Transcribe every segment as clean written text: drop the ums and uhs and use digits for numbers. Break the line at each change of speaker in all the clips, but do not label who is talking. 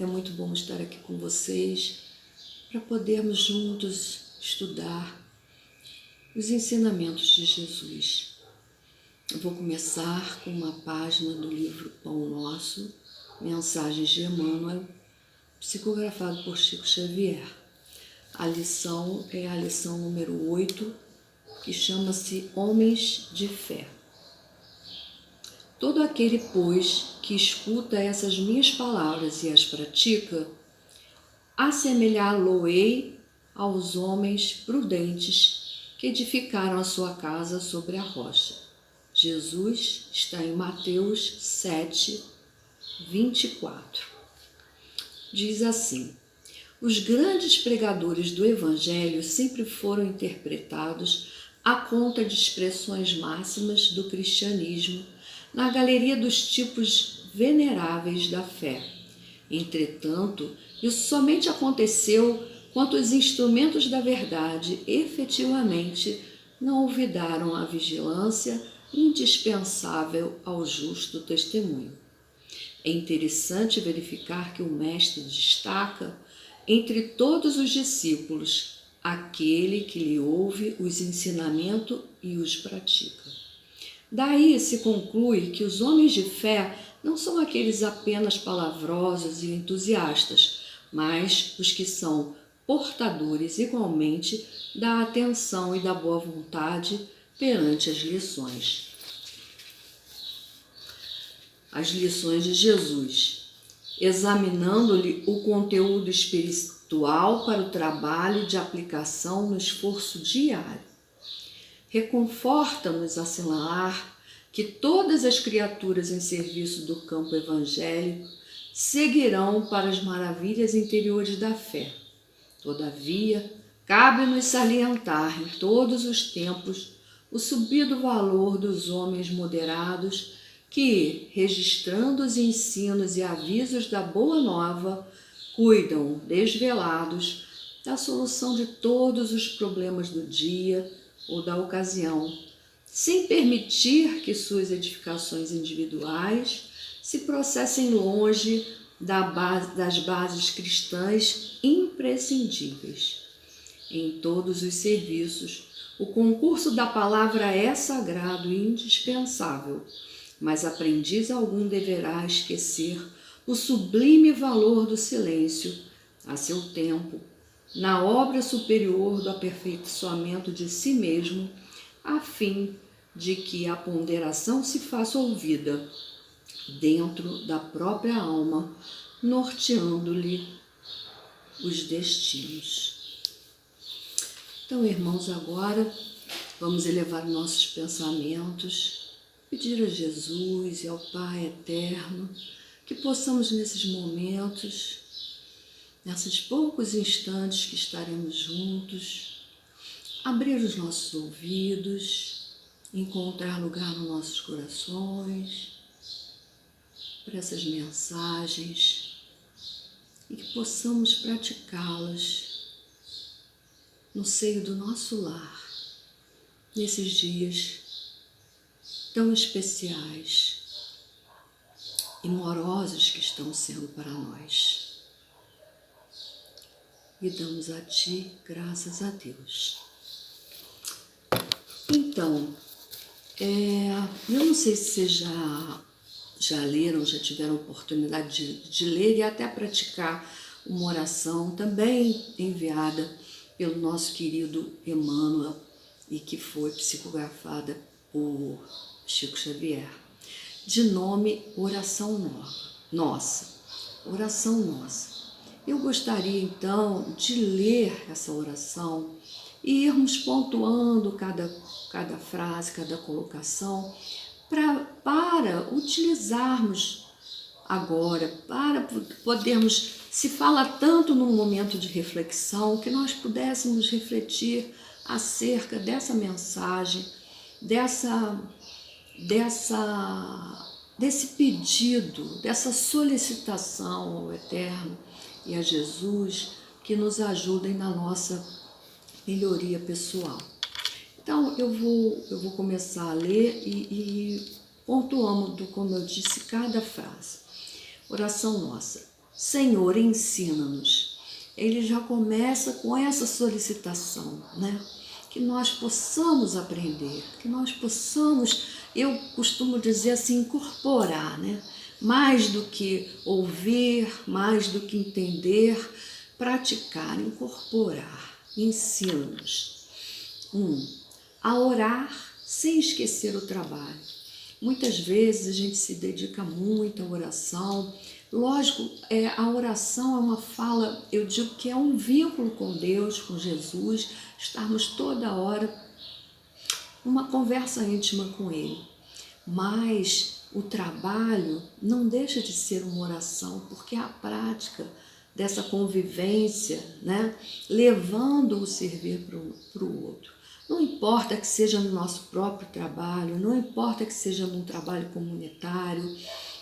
É muito bom estar aqui com vocês para podermos juntos estudar os ensinamentos de Jesus. Eu vou começar com uma página do livro Pão Nosso, Mensagens de Emmanuel, psicografado por Chico Xavier. A lição é a lição número 8, que chama-se Homens de Fé. Todo aquele, pois, que escuta essas minhas palavras e as pratica, assemelhá-lo-ei aos homens prudentes que edificaram a sua casa sobre a rocha. Jesus está em Mateus 7, 24. Diz assim: os grandes pregadores do Evangelho sempre foram interpretados à conta de expressões máximas do cristianismo na galeria dos tipos veneráveis da fé. Entretanto, isso somente aconteceu quando os instrumentos da verdade efetivamente não olvidaram a vigilância indispensável ao justo testemunho. É interessante verificar que o Mestre destaca, entre todos os discípulos, aquele que lhe ouve os ensinamentos e os pratica. Daí se conclui que os homens de fé não são aqueles apenas palavrosos e entusiastas, mas os que são portadores igualmente da atenção e da boa vontade perante as lições. As lições de Jesus, examinando-lhe o conteúdo espiritual para o trabalho de aplicação no esforço diário. Reconforta-nos assinalar que todas as criaturas em serviço do campo evangélico seguirão para as maravilhas interiores da fé. Todavia, cabe-nos salientar em todos os tempos o subido valor dos homens moderados que, registrando os ensinos e avisos da Boa Nova, cuidam, desvelados, da solução de todos os problemas do dia ou da ocasião, sem permitir que suas edificações individuais se processem longe das bases cristãs imprescindíveis. Em todos os serviços, o concurso da palavra é sagrado e indispensável, mas aprendiz algum deverá esquecer o sublime valor do silêncio, a seu tempo, na obra superior do aperfeiçoamento de si mesmo, a fim de que a ponderação se faça ouvida dentro da própria alma, norteando-lhe os destinos. Então, irmãos, agora vamos elevar nossos pensamentos, pedir a Jesus e ao Pai Eterno que possamos nesses momentos, nesses poucos instantes que estaremos juntos, abrir os nossos ouvidos, encontrar lugar nos nossos corações para essas mensagens e que possamos praticá-las no seio do nosso lar, nesses dias tão especiais e morosos que estão sendo para nós. E damos a Ti graças a Deus. Então, eu não sei se vocês já leram, já tiveram oportunidade de ler e até praticar uma oração também enviada pelo nosso querido Emmanuel e que foi psicografada por Chico Xavier, de nome Oração Nossa. Oração Nossa. Eu gostaria então de ler essa oração e irmos pontuando cada frase, cada colocação, para utilizarmos agora, para podermos, se fala tanto num momento de reflexão, que nós pudéssemos refletir acerca dessa mensagem, desse pedido, dessa solicitação ao Eterno e a Jesus que nos ajudem na nossa melhoria pessoal. Então, eu vou começar a ler e pontuamos, como eu disse, cada frase. Oração nossa. Senhor, ensina-nos. Ele já começa com essa solicitação, né? Que nós possamos aprender, que nós possamos, eu costumo dizer assim, incorporar, né? Mais do que ouvir, mais do que entender, praticar, incorporar. Ensina-nos. A orar sem esquecer o trabalho. Muitas vezes a gente se dedica muito à oração. Lógico, a oração é uma fala, eu digo que é um vínculo com Deus, com Jesus, estarmos toda hora numa conversa íntima com Ele. Mas o trabalho não deixa de ser uma oração, porque é a prática dessa convivência, né, levando o servir para o outro. Não importa que seja no nosso próprio trabalho, não importa que seja num trabalho comunitário,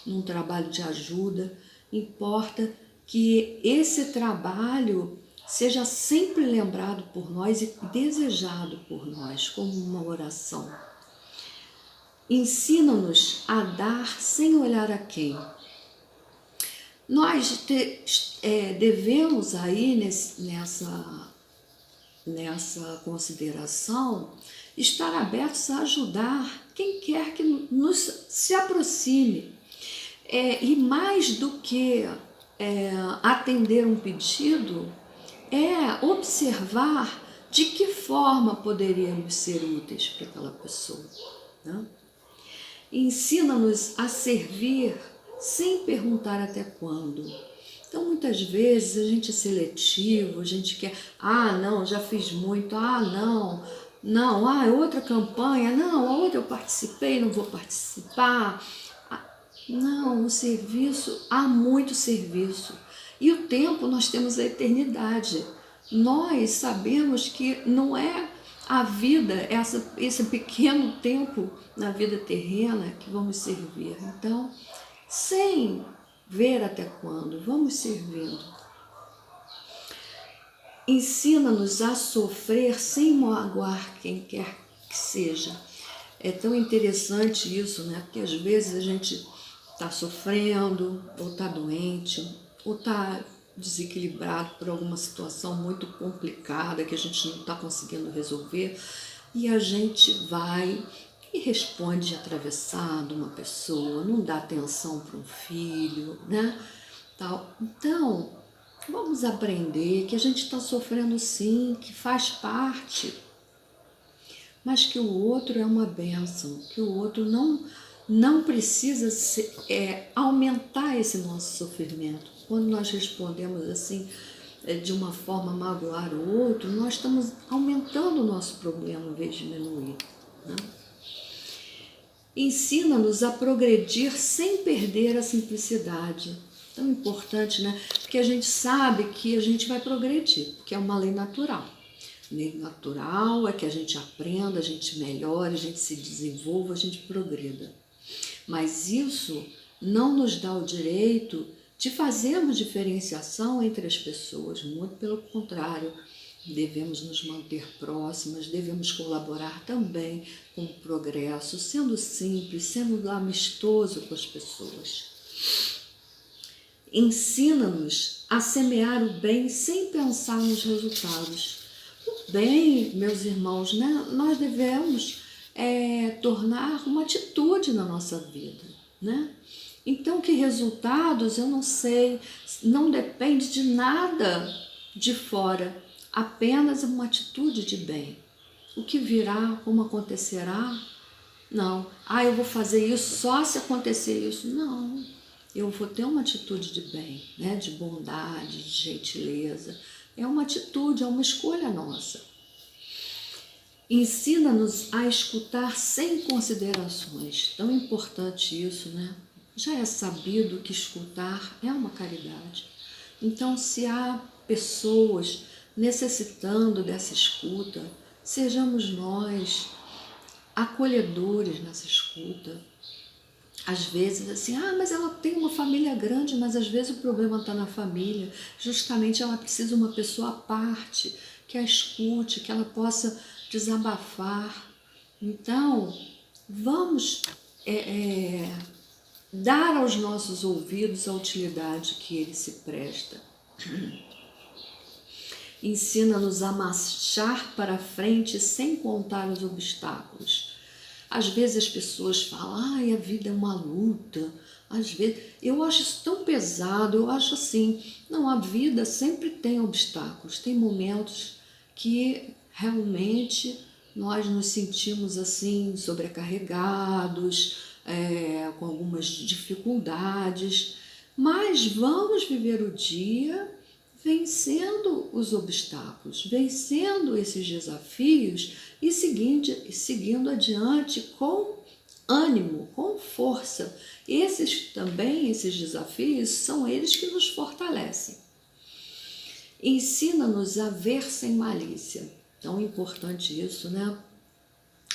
num trabalho de ajuda, importa que esse trabalho seja sempre lembrado por nós e desejado por nós como uma oração. Ensina-nos a dar sem olhar a quem. Nós devemos aí nessa consideração estar abertos a ajudar quem quer que se aproxime. E mais do que atender um pedido, é observar de que forma poderíamos ser úteis para aquela pessoa, né? Ensina-nos a servir sem perguntar até quando. Então, muitas vezes a gente é seletivo, a gente quer, não, já fiz muito, não, é outra campanha, não, a outra eu participei, não vou participar. Não, o serviço, há muito serviço. E o tempo, nós temos a eternidade. Nós sabemos que não é a vida, esse pequeno tempo na vida terrena que vamos servir. Então, sem ver até quando, vamos servindo. Ensina-nos a sofrer sem magoar quem quer que seja. É tão interessante isso, né? Porque às vezes a gente está sofrendo, ou está doente, ou está desequilibrado por alguma situação muito complicada que a gente não está conseguindo resolver, e a gente vai e responde atravessado uma pessoa, não dá atenção para um filho, né? Tal. Então, vamos aprender que a gente está sofrendo sim, que faz parte, mas que o outro é uma bênção, que o outro não precisa aumentar esse nosso sofrimento. Quando nós respondemos assim, de uma forma a magoar o outro, nós estamos aumentando o nosso problema em vez de diminuir, né? Ensina-nos a progredir sem perder a simplicidade. Tão importante, né? Porque a gente sabe que a gente vai progredir, porque é uma lei natural. Lei natural é que a gente aprenda, a gente melhore, a gente se desenvolva, a gente progrida. Mas isso não nos dá o direito de fazermos diferenciação entre as pessoas, muito pelo contrário. Devemos nos manter próximas, devemos colaborar também com o progresso, sendo simples, sendo amistoso com as pessoas. Ensina-nos a semear o bem sem pensar nos resultados. O bem, meus irmãos, né? Nós devemos tornar uma atitude na nossa vida, né? Então, que resultados, eu não sei, não depende de nada de fora, apenas uma atitude de bem. O que virá, como acontecerá? Não. Eu vou fazer isso só se acontecer isso. Não. Eu vou ter uma atitude de bem, né? De bondade, de gentileza. É uma atitude, é uma escolha nossa. Ensina-nos a escutar sem considerações. Tão importante isso, né? Já é sabido que escutar é uma caridade. Então, se há pessoas necessitando dessa escuta, sejamos nós acolhedores nessa escuta. Às vezes assim, mas ela tem uma família grande, mas às vezes o problema está na família. Justamente ela precisa de uma pessoa à parte, que a escute, que ela possa desabafar. Então, vamos dar aos nossos ouvidos a utilidade que ele se presta. Ensina-nos a marchar para frente sem contar os obstáculos. Às vezes as pessoas falam, a vida é uma luta. Às vezes, eu acho isso tão pesado, eu acho assim, não, a vida sempre tem obstáculos, tem momentos que realmente nós nos sentimos assim, sobrecarregados, com algumas dificuldades, mas vamos viver o dia vencendo os obstáculos, vencendo esses desafios e seguindo adiante com ânimo, com força. Esses desafios são eles que nos fortalecem. Ensina-nos a ver sem malícia. Tão importante isso, né?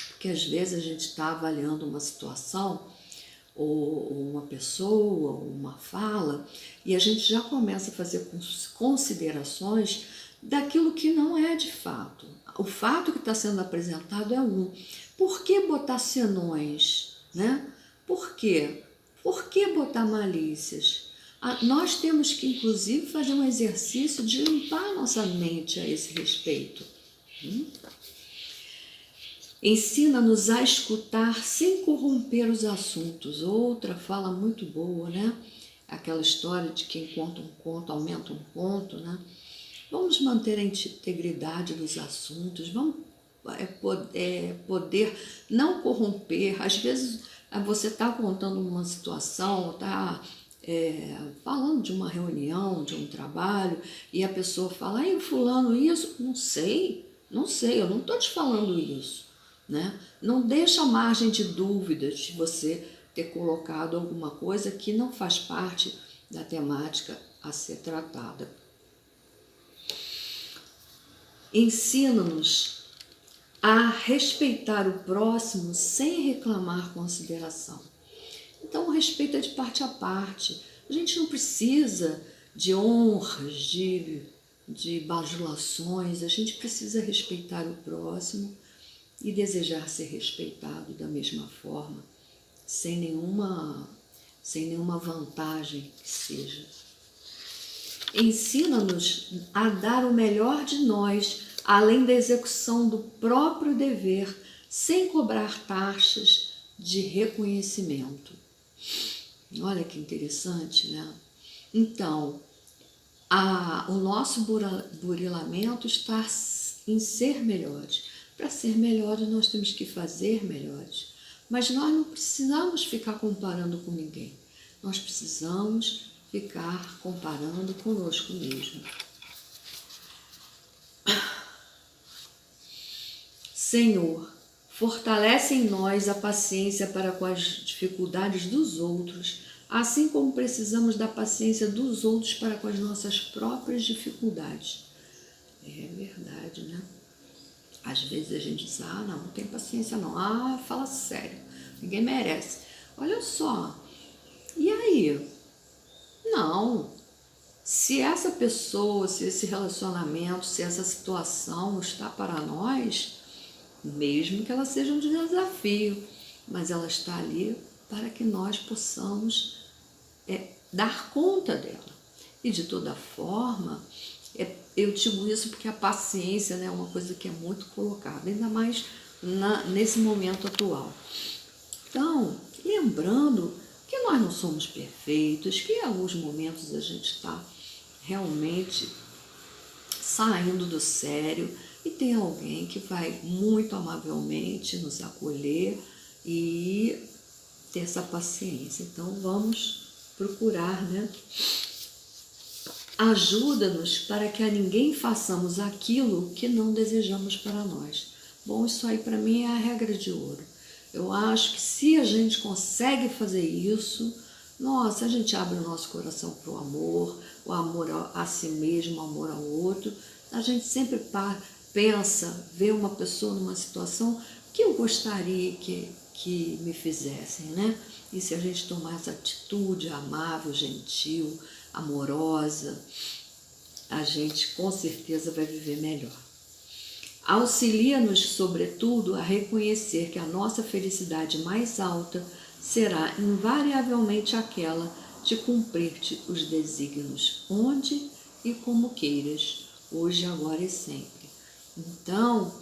Porque às vezes a gente está avaliando uma situação ou uma pessoa, ou uma fala, e a gente já começa a fazer considerações daquilo que não é de fato. O fato que está sendo apresentado é um. Por que botar senões, né? Por quê? Por que botar malícias? Nós temos que, inclusive, fazer um exercício de limpar nossa mente a esse respeito. Ensina-nos a escutar sem corromper os assuntos. Outra fala muito boa, né? Aquela história de quem conta um conto aumenta um conto, né? Vamos manter a integridade dos assuntos, vamos poder não corromper. Às vezes você está contando uma situação, está falando de uma reunião, de um trabalho, e a pessoa fala, ai, fulano, isso? Não sei, eu não estou te falando isso. Né? Não deixa margem de dúvidas de você ter colocado alguma coisa que não faz parte da temática a ser tratada. Ensina-nos a respeitar o próximo sem reclamar consideração. Então, o respeito é de parte a parte. A gente não precisa de honras, de bajulações, a gente precisa respeitar o próximo e desejar ser respeitado da mesma forma, sem nenhuma vantagem que seja. Ensina-nos a dar o melhor de nós, além da execução do próprio dever, sem cobrar taxas de reconhecimento. Olha que interessante, né? Então, o nosso burilamento está em ser melhores. Para ser melhores, nós temos que fazer melhores. Mas nós não precisamos ficar comparando com ninguém. Nós precisamos ficar comparando conosco mesmo. Senhor, fortalece em nós a paciência para com as dificuldades dos outros, assim como precisamos da paciência dos outros para com as nossas próprias dificuldades. É verdade, né? Às vezes a gente diz, não tem paciência não. Fala sério, ninguém merece. Olha só, e aí? Não. Se essa pessoa, se esse relacionamento, se essa situação está para nós, mesmo que ela seja um desafio, mas ela está ali para que nós possamos dar conta dela. E de toda forma, eu digo isso porque a paciência, né, é uma coisa que é muito colocada, ainda mais nesse momento atual. Então, lembrando que nós não somos perfeitos, que em alguns momentos a gente está realmente saindo do sério e tem alguém que vai muito amavelmente nos acolher e ter essa paciência. Então, vamos procurar, né? Ajuda-nos para que a ninguém façamos aquilo que não desejamos para nós. Bom, isso aí para mim é a regra de ouro. Eu acho que se a gente consegue fazer isso, nossa, a gente abre o nosso coração para o amor a si mesmo, o amor ao outro. A gente sempre pensa, vê uma pessoa numa situação que eu gostaria que me fizessem, né? E se a gente tomar essa atitude amável, gentil, amorosa, a gente com certeza vai viver melhor. Auxilia-nos, sobretudo, a reconhecer que a nossa felicidade mais alta será invariavelmente aquela de cumprir-te os desígnios, onde e como queiras, hoje, agora e sempre. Então,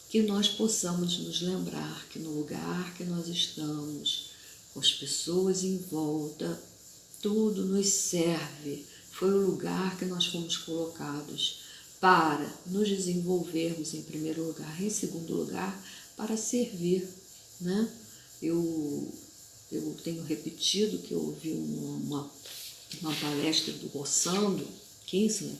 que nós possamos nos lembrar que no lugar que nós estamos, com as pessoas em volta, tudo nos serve. Foi o lugar que nós fomos colocados para nos desenvolvermos em primeiro lugar, em segundo lugar, para servir, né? Eu tenho repetido que eu ouvi uma palestra do Rossando Kinsler,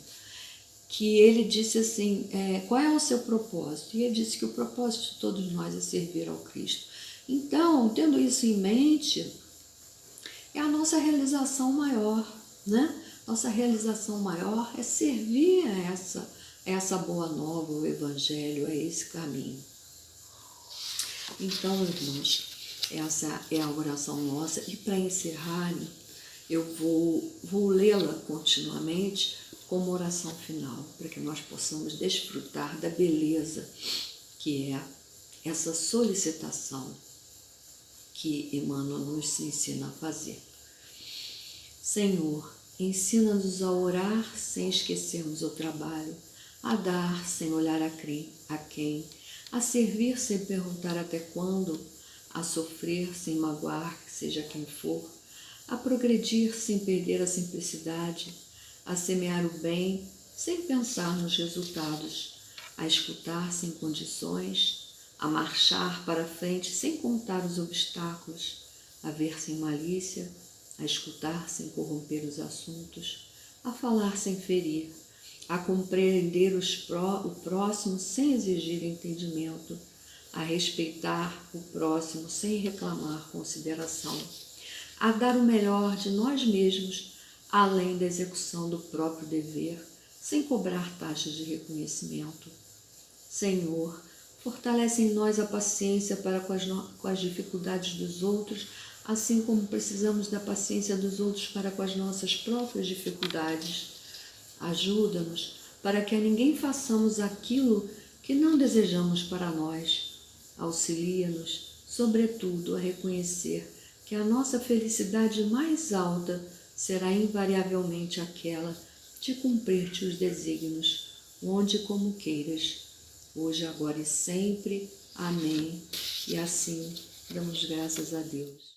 que ele disse assim, qual é o seu propósito? E ele disse que o propósito de todos nós é servir ao Cristo. Então, tendo isso em mente, é a nossa realização maior, né? Nossa realização maior é servir a essa boa nova, o Evangelho, a esse caminho. Então, irmãos, essa é a oração nossa. E para encerrar, eu vou lê-la continuamente como oração final, para que nós possamos desfrutar da beleza que é essa solicitação que Emmanuel nos ensina a fazer. Senhor, ensina-nos a orar sem esquecermos o trabalho, a dar sem olhar a quem, a servir sem perguntar até quando, a sofrer sem magoar, seja quem for, a progredir sem perder a simplicidade, a semear o bem sem pensar nos resultados, a escutar sem condições, a marchar para frente sem contar os obstáculos, a ver sem malícia, a escutar sem corromper os assuntos, a falar sem ferir, a compreender o próximo sem exigir entendimento, a respeitar o próximo sem reclamar consideração, a dar o melhor de nós mesmos, além da execução do próprio dever, sem cobrar taxas de reconhecimento. Senhor, fortalece em nós a paciência para com as dificuldades dos outros, assim como precisamos da paciência dos outros para com as nossas próprias dificuldades. Ajuda-nos para que a ninguém façamos aquilo que não desejamos para nós. Auxilia-nos, sobretudo, a reconhecer que a nossa felicidade mais alta será invariavelmente aquela de cumprir-te os desígnios, onde e como queiras, hoje, agora e sempre. Amém. E assim, damos graças a Deus.